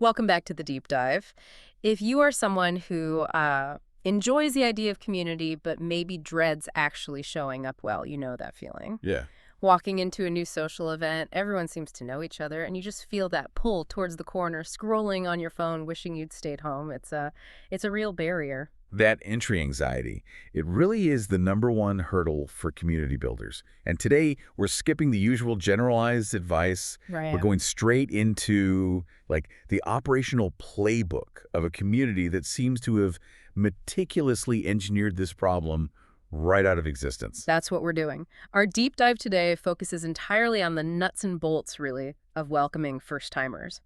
Welcome back to the deep dive. If you are someone who enjoys the idea of community but maybe dreads actually showing up well, you know that feeling. Yeah. Walking into a new social event, everyone seems to know each other, and you just feel that pull towards the corner, scrolling on your phone, wishing you'd stayed home. It's a real barrier. That entry anxiety, it really is the #1 hurdle for community builders. And today, we're skipping the usual generalized advice. Right. We're going straight into, like, the operational playbook of a community that seems to have meticulously engineered this problem right out of existence. That's what we're doing. Our deep dive today focuses entirely on the nuts and bolts, really, of welcoming first-timers.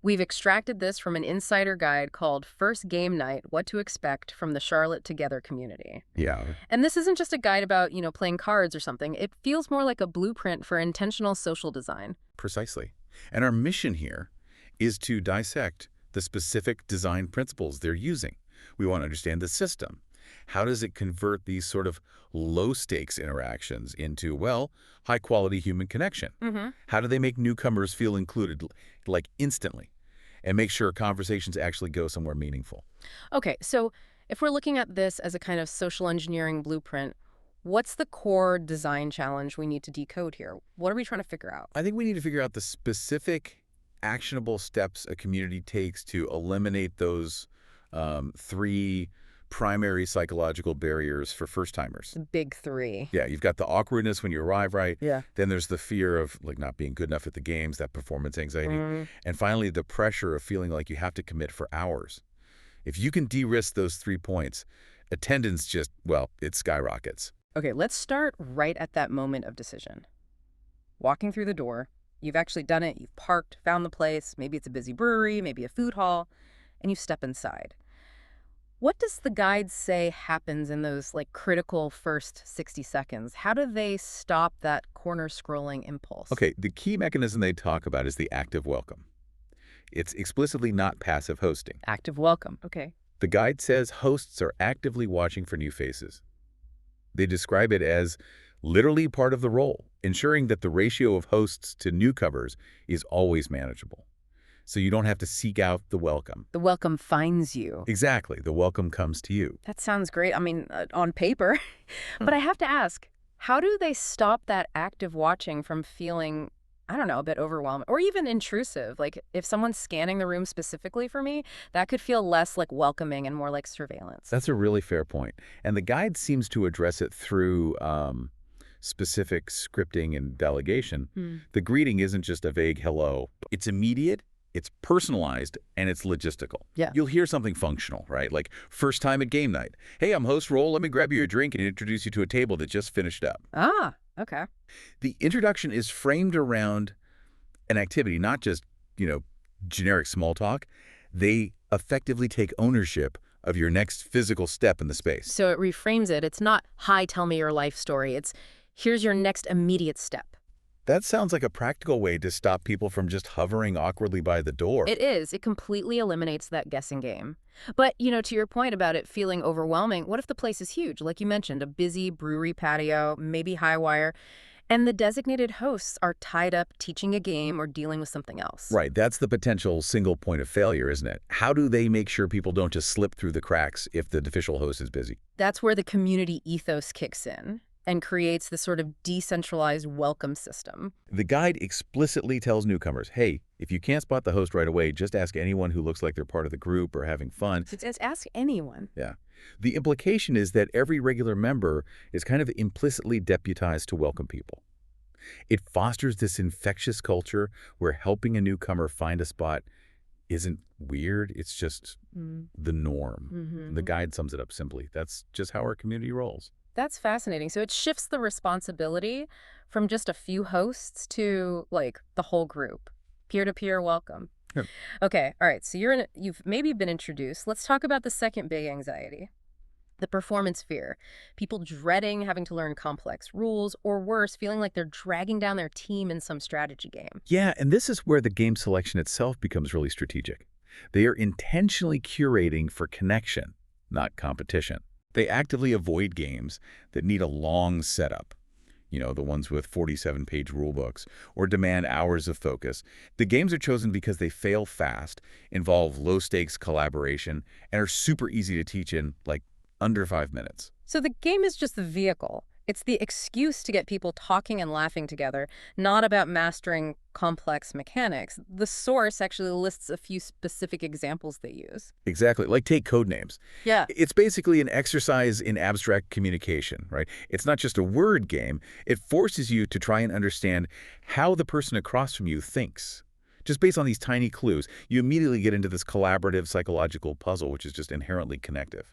We've extracted this from an insider guide called First Game Night, What to Expect from the Charlotte Together community. Yeah. And this isn't just a guide about, playing cards or something. It feels more like a blueprint for intentional social design. Precisely. And our mission here is to dissect the specific design principles they're using. We want to understand the system. How does it convert these sort of low-stakes interactions into, well, high-quality human connection? How do they make newcomers feel included, like, instantly, and make sure conversations actually go somewhere meaningful? Okay, so if we're looking at this as a kind of social engineering blueprint, what's the core design challenge we need to decode here? What are we trying to figure out? I think we need to figure out the specific actionable steps a community takes to eliminate those three primary psychological barriers for first-timers. The big three. Yeah, you've got the awkwardness when you arrive, right? Yeah. Then there's the fear of, like, not being good enough at the games, that performance anxiety. And finally, the pressure of feeling like you have to commit for hours. If you can de-risk those 3 points, attendance just, well, it skyrockets. Okay, let's start right at that moment of decision. Walking through the door, you've actually done it, you've parked, found the place, maybe it's a busy brewery, maybe a food hall, and you step inside. What does the guide say happens in those, critical first 60 seconds? How do they stop that corner scrolling impulse? Okay, the key mechanism they talk about is the active welcome. It's explicitly not passive hosting. Active welcome. Okay. The guide says hosts are actively watching for new faces. They describe it as literally part of the role, ensuring that the ratio of hosts to newcomers is always manageable. So you don't have to seek out the welcome. The welcome finds you. Exactly. The welcome comes to you. That sounds great. I mean, on paper. But I have to ask, how do they stop that active watching from feeling, I don't know, a bit overwhelming or even intrusive? Like, if someone's scanning the room specifically for me, that could feel less like welcoming and more like surveillance. That's a really fair point. And the guide seems to address it through specific scripting and delegation. The greeting isn't just a vague hello. It's immediate. It's personalized, and it's logistical. Yeah. You'll hear something functional, right? Like, first time at game night. Hey, I'm host Roll. Let me grab you a drink and introduce you to a table that just finished up. Ah, okay. The introduction is framed around an activity, not just, generic small talk. They effectively take ownership of your next physical step in the space. So it reframes it. It's not, hi, tell me your life story. It's, here's your next immediate step. That sounds like a practical way to stop people from just hovering awkwardly by the door. It is. It completely eliminates that guessing game. But, to your point about it feeling overwhelming, what if the place is huge? Like you mentioned, a busy brewery patio, maybe high wire, and the designated hosts are tied up teaching a game or dealing with something else. Right. That's the potential single point of failure, isn't it? How do they make sure people don't just slip through the cracks if the official host is busy? That's where the community ethos kicks in and creates this sort of decentralized welcome system. The guide explicitly tells newcomers, hey, if you can't spot the host right away, just ask anyone who looks like they're part of the group or having fun. So just ask anyone. Yeah. The implication is that every regular member is kind of implicitly deputized to welcome people. It fosters this infectious culture where helping a newcomer find a spot isn't weird. It's just the norm. The guide sums it up simply. That's just how our community rolls. That's fascinating. So it shifts the responsibility from just a few hosts to, the whole group. Peer-to-peer welcome. Yep. Okay, all right. So you've maybe been introduced. Let's talk about the second big anxiety, the performance fear. People dreading having to learn complex rules, or worse, feeling like they're dragging down their team in some strategy game. Yeah, and this is where the game selection itself becomes really strategic. They are intentionally curating for connection, not competition. They actively avoid games that need a long setup. the ones with 47-page rulebooks, or demand hours of focus. The games are chosen because they fail fast, involve low-stakes collaboration, and are super easy to teach in, like, under 5 minutes. So the game is just the vehicle. It's the excuse to get people talking and laughing together, not about mastering complex mechanics. The source actually lists a few specific examples they use. Exactly. Like take Codenames. Yeah. It's basically an exercise in abstract communication, right? It's not just a word game. It forces you to try and understand how the person across from you thinks. Just based on these tiny clues, you immediately get into this collaborative psychological puzzle, which is just inherently connective.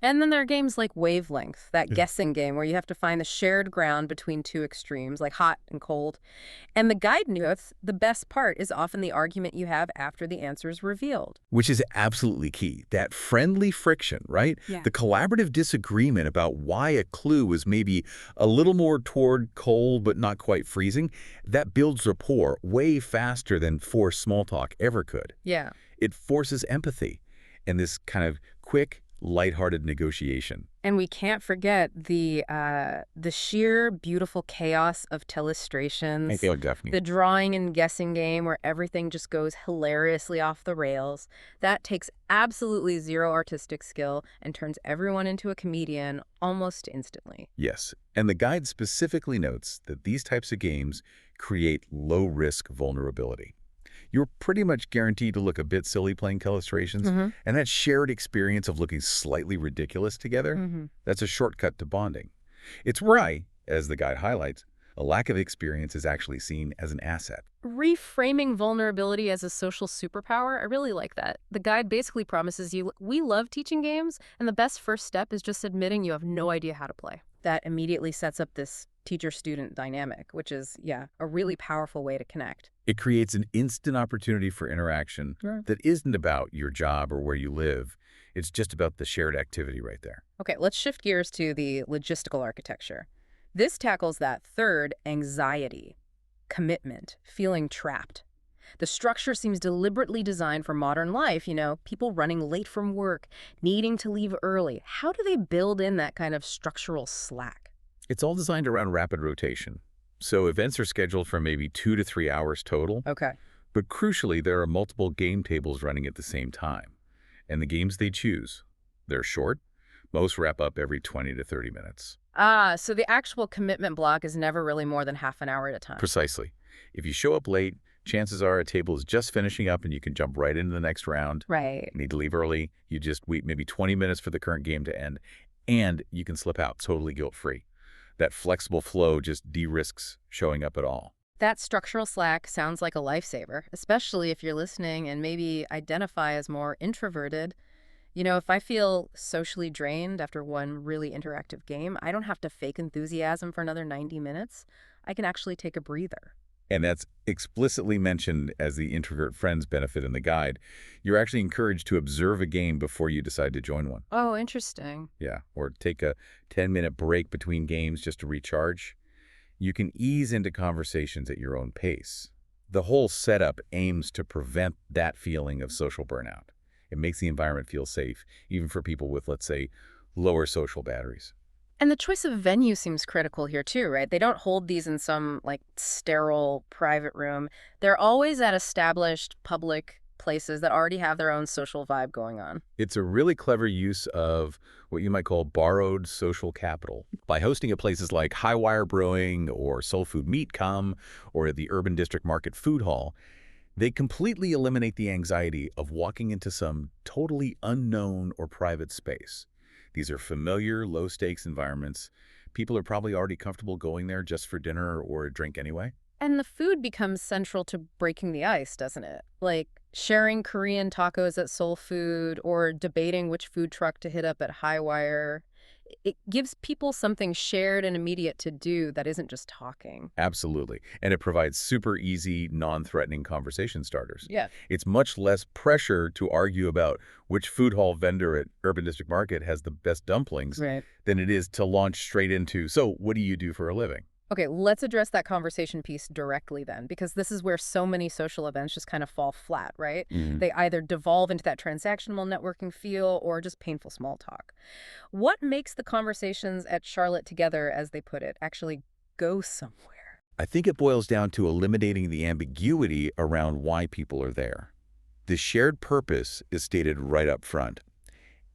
And then there are games like Wavelength, that guessing game where you have to find the shared ground between two extremes, like hot and cold. And the guide notes, the best part is often the argument you have after the answer is revealed. Which is absolutely key. That friendly friction, right? Yeah. The collaborative disagreement about why a clue was maybe a little more toward cold but not quite freezing, that builds rapport way faster than forced small talk ever could. Yeah. It forces empathy and this kind of quick, lighthearted negotiation. And we can't forget the sheer beautiful chaos of telestrations, Definitely. the drawing and guessing game where everything just goes hilariously off the rails. That takes absolutely zero artistic skill and turns everyone into a comedian almost instantly. Yes, and the guide specifically notes that these types of games create low-risk vulnerability. You're pretty much guaranteed to look a bit silly playing illustrations, and that shared experience of looking slightly ridiculous together, that's a shortcut to bonding. It's why, as the guide highlights, a lack of experience is actually seen as an asset. Reframing vulnerability as a social superpower, I really like that. The guide basically promises you, we love teaching games, and the best first step is just admitting you have no idea how to play. That immediately sets up this teacher-student dynamic, which is, a really powerful way to connect. It creates an instant opportunity for interaction that isn't about your job or where you live. It's just about the shared activity right there. Okay, let's shift gears to the logistical architecture. This tackles that third, anxiety, commitment, feeling trapped. The structure seems deliberately designed for modern life, people running late from work, needing to leave early. How do they build in that kind of structural slack? It's all designed around rapid rotation. So events are scheduled for maybe 2 to 3 hours total. Okay. But crucially, there are multiple game tables running at the same time. And the games they choose, they're short. Most wrap up every 20 to 30 minutes. So the actual commitment block is never really more than half an hour at a time. Precisely. If you show up late, chances are a table is just finishing up and you can jump right into the next round. Right. Need to leave early. You just wait maybe 20 minutes for the current game to end. And you can slip out totally guilt-free. That flexible flow just de-risks showing up at all. That structural slack sounds like a lifesaver, especially if you're listening and maybe identify as more introverted. If I feel socially drained after one really interactive game, I don't have to fake enthusiasm for another 90 minutes. I can actually take a breather. And that's explicitly mentioned as the introvert friends benefit in the guide. You're actually encouraged to observe a game before you decide to join one. Oh, interesting. Yeah, or take a 10-minute break between games just to recharge. You can ease into conversations at your own pace. The whole setup aims to prevent that feeling of social burnout. It makes the environment feel safe, even for people with, let's say, lower social batteries. And the choice of venue seems critical here too, right? They don't hold these in some sterile private room. They're always at established public places that already have their own social vibe going on. It's a really clever use of what you might call borrowed social capital. By hosting at places like Highwire Brewing or Soul Food Meat Com or the Urban District Market Food Hall, they completely eliminate the anxiety of walking into some totally unknown or private space. These are familiar, low-stakes environments. People are probably already comfortable going there just for dinner or a drink anyway. And the food becomes central to breaking the ice, doesn't it? Like sharing Korean tacos at Soul Food or debating which food truck to hit up at Highwire. It gives people something shared and immediate to do that isn't just talking. Absolutely. And it provides super easy, non-threatening conversation starters. Yeah. It's much less pressure to argue about which food hall vendor at Urban District Market has the best dumplings than it is to launch straight into, so what do you do for a living? Okay, let's address that conversation piece directly then, because this is where so many social events just kind of fall flat, right? They either devolve into that transactional networking feel or just painful small talk. What makes the conversations at Charlotte Together, as they put it, actually go somewhere. I think it boils down to eliminating the ambiguity around why people are there. The shared purpose is stated right up front.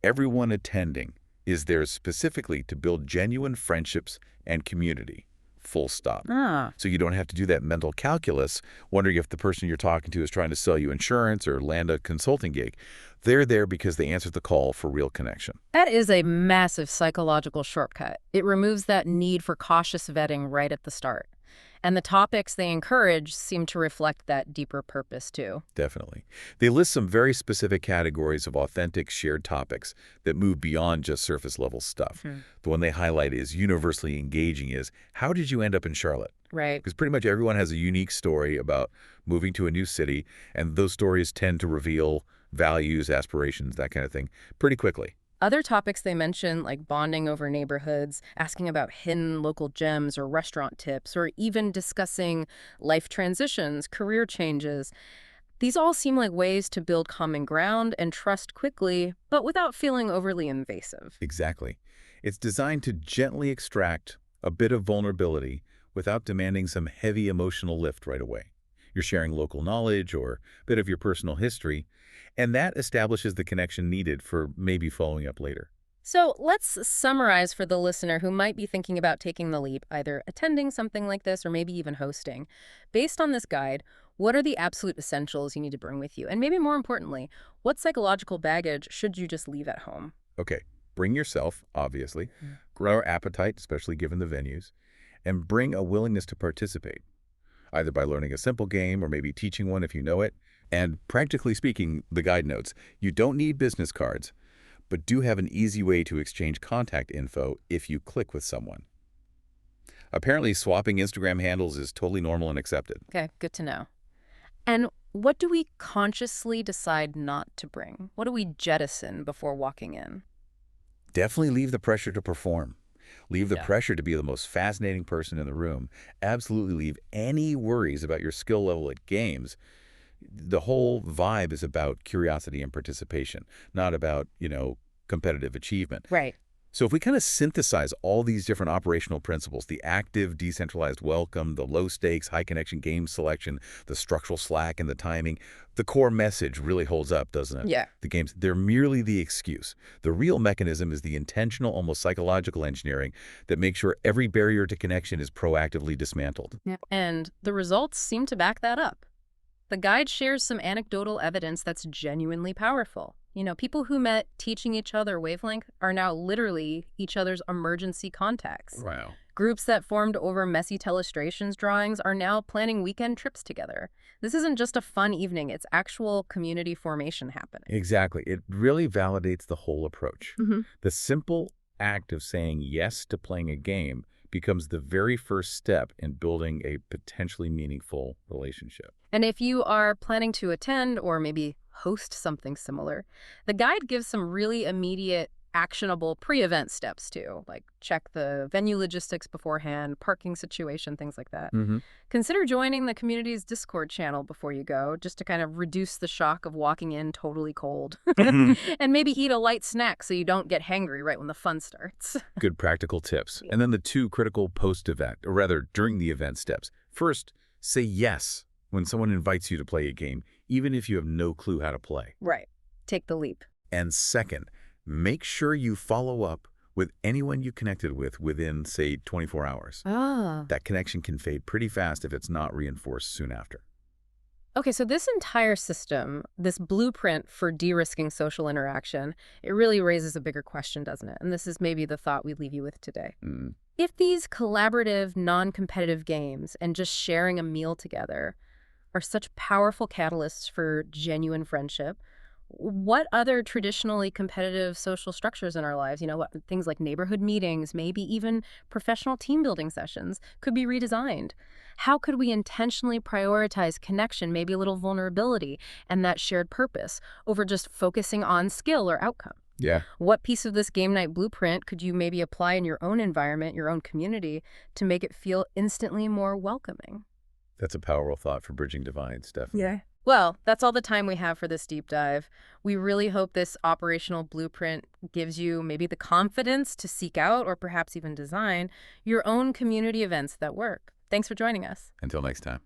Everyone attending is there specifically to build genuine friendships and community. Full stop. Ah, So you don't have to do that mental calculus, wondering if the person you're talking to is trying to sell you insurance or land a consulting gig. They're there because they answered the call for real connection. that is a massive psychological shortcut. It removes that need for cautious vetting right at the start. And the topics they encourage seem to reflect that deeper purpose, too. Definitely. They list some very specific categories of authentic shared topics that move beyond just surface-level stuff. The one they highlight is universally engaging is, how did you end up in Charlotte? Right. Because pretty much everyone has a unique story about moving to a new city, and those stories tend to reveal values, aspirations, that kind of thing, pretty quickly. Other topics they mention, like bonding over neighborhoods, asking about hidden local gems or restaurant tips, or even discussing life transitions, career changes. These all seem like ways to build common ground and trust quickly, but without feeling overly invasive. Exactly. It's designed to gently extract a bit of vulnerability without demanding some heavy emotional lift right away. You're sharing local knowledge or a bit of your personal history, and that establishes the connection needed for maybe following up later. So let's summarize for the listener who might be thinking about taking the leap, either attending something like this or maybe even hosting. Based on this guide, what are the absolute essentials you need to bring with you? And maybe more importantly, what psychological baggage should you just leave at home? Okay, bring yourself, obviously, grow our appetite, especially given the venues, and bring a willingness to participate, either by learning a simple game or maybe teaching one if you know it. And practically speaking, the guide notes, you don't need business cards, but do have an easy way to exchange contact info if you click with someone. Apparently, swapping Instagram handles is totally normal and accepted. Okay, good to know. And what do we consciously decide not to bring? What do we jettison before walking in? Definitely leave the pressure to perform. Leave the Yeah. pressure to be the most fascinating person in the room. Absolutely leave any worries about your skill level at games. The whole vibe is about curiosity and participation, not about, competitive achievement. Right. So if we kind of synthesize all these different operational principles, the active, decentralized welcome, the low stakes, high connection game selection, the structural slack and the timing, the core message really holds up, doesn't it? Yeah. The games, they're merely the excuse. The real mechanism is the intentional, almost psychological engineering that makes sure every barrier to connection is proactively dismantled. Yeah. And the results seem to back that up. The guide shares some anecdotal evidence that's genuinely powerful. People who met teaching each other wavelength are now literally each other's emergency contacts. Wow. Groups that formed over messy telestrations drawings are now planning weekend trips together. This isn't just a fun evening, it's actual community formation happening. Exactly. It really validates the whole approach. Mm-hmm. The simple act of saying yes to playing a game becomes the very first step in building a potentially meaningful relationship. And if you are planning to attend or maybe host something similar, the guide gives some really immediate, actionable pre-event steps too, like check the venue logistics beforehand, parking situation, things like that. Mm-hmm. Consider joining the community's Discord channel before you go, just to kind of reduce the shock of walking in totally cold. And maybe eat a light snack so you don't get hangry right when the fun starts. Good practical tips. And then the two critical post-event, or rather during the event steps. First, say yes when someone invites you to play a game, even if you have no clue how to play. Right. Take the leap. And second, make sure you follow up with anyone you connected with within, say, 24 hours. Ah. That connection can fade pretty fast if it's not reinforced soon after. Okay, so this entire system, this blueprint for de-risking social interaction, it really raises a bigger question, doesn't it? And this is maybe the thought we leave you with today. If these collaborative, non-competitive games and just sharing a meal together are such powerful catalysts for genuine friendship, what other traditionally competitive social structures in our lives, things like neighborhood meetings, maybe even professional team building sessions, could be redesigned? How could we intentionally prioritize connection, maybe a little vulnerability, and that shared purpose over just focusing on skill or outcome? Yeah. What piece of this game night blueprint could you maybe apply in your own environment, your own community, to make it feel instantly more welcoming? That's a powerful thought for bridging divides, definitely. Yeah. Well, that's all the time we have for this deep dive. We really hope this operational blueprint gives you maybe the confidence to seek out or perhaps even design your own community events that work. Thanks for joining us. Until next time.